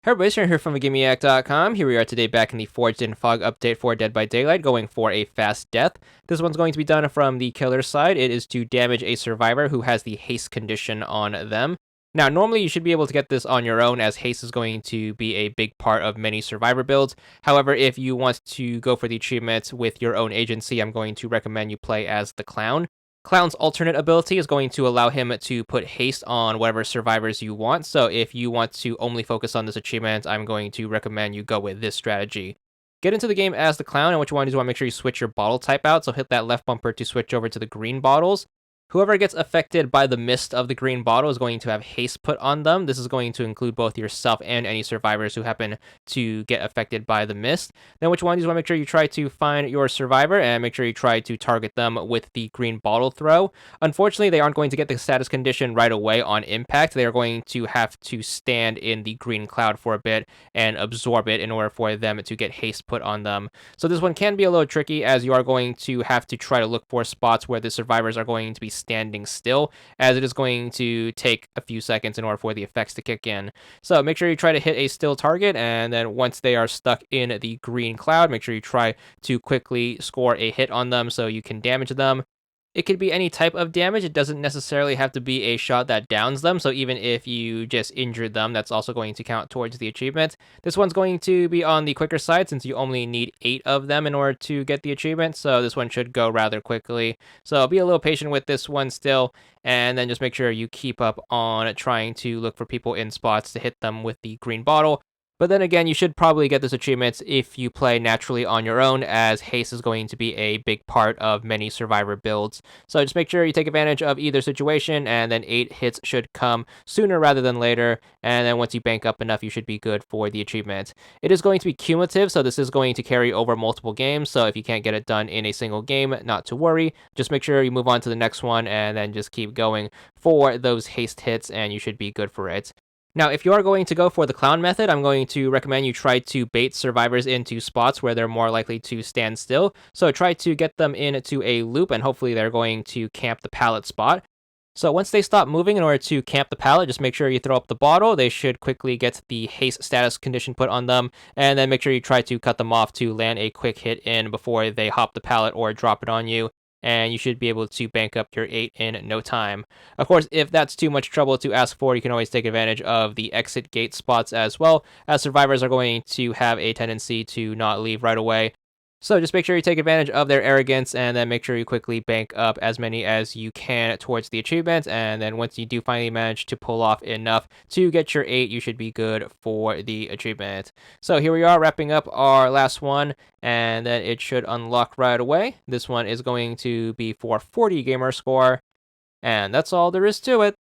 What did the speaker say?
Hey everybody, Sharon here from VidGamiac.com. Here we are today back in the Forged in Fog update for Dead by Daylight, going for a fast death. This one's going to be done from the killer side. It is to damage a survivor who has the haste condition on them. Now, normally you should be able to get this on your own, as haste is going to be a big part of many survivor builds. However, if you want to go for the achievements with your own agency, I'm going to recommend you play as the clown. Clown's alternate ability is going to allow him to put haste on whatever survivors you want. So if you want to only focus on this achievement, I'm going to recommend you go with this strategy. Get into the game as the clown, and what you want to do is make sure you switch your bottle type out. So hit that left bumper to switch over to the green bottles. Whoever gets affected by the mist of the green bottle is going to have haste put on them. This is going to include both yourself and any survivors who happen to get affected by the mist. Then what you want to do is make sure you try to find your survivor and make sure you try to target them with the green bottle throw. Unfortunately, they aren't going to get the status condition right away on impact. They are going to have to stand in the green cloud for a bit and absorb it in order for them to get haste put on them. So this one can be a little tricky, as you are going to have to try to look for spots where the survivors are going to be standing still, as it is going to take a few seconds in order for the effects to kick in. So make sure you try to hit a still target, and then once they are stuck in the green cloud, make sure you try to quickly score a hit on them so you can damage them. It could be any type of damage. It doesn't necessarily have to be a shot that downs them. So even if you just injured them, that's also going to count towards the achievement. This one's going to be on the quicker side, since you only need 8 of them in order to get the achievement. So this one should go rather quickly. So be a little patient with this one still, and then just make sure you keep up on trying to look for people in spots to hit them with the green bottle. But then again, you should probably get this achievement if you play naturally on your own, as haste is going to be a big part of many survivor builds. So just make sure you take advantage of either situation, and then 8 hits should come sooner rather than later. And then once you bank up enough, you should be good for the achievement. It is going to be cumulative, so this is going to carry over multiple games. So if you can't get it done in a single game, not to worry. Just make sure you move on to the next one, and then just keep going for those haste hits, and you should be good for it. Now, if you are going to go for the clown method, I'm going to recommend you try to bait survivors into spots where they're more likely to stand still. So try to get them into a loop, and hopefully they're going to camp the pallet spot. So once they stop moving, in order to camp the pallet, just make sure you throw up the bottle. They should quickly get the haste status condition put on them, and then make sure you try to cut them off to land a quick hit in before they hop the pallet or drop it on you, and you should be able to bank up your 8 in no time. Of course, if that's too much trouble to ask for, you can always take advantage of the exit gate spots as well, as survivors are going to have a tendency to not leave right away. So just make sure you take advantage of their arrogance, and then make sure you quickly bank up as many as you can towards the achievement. And then once you do finally manage to pull off enough to get your 8, you should be good for the achievement. So here we are, wrapping up our last one, and then it should unlock right away. This one is going to be for 40 gamer score, and that's all there is to it.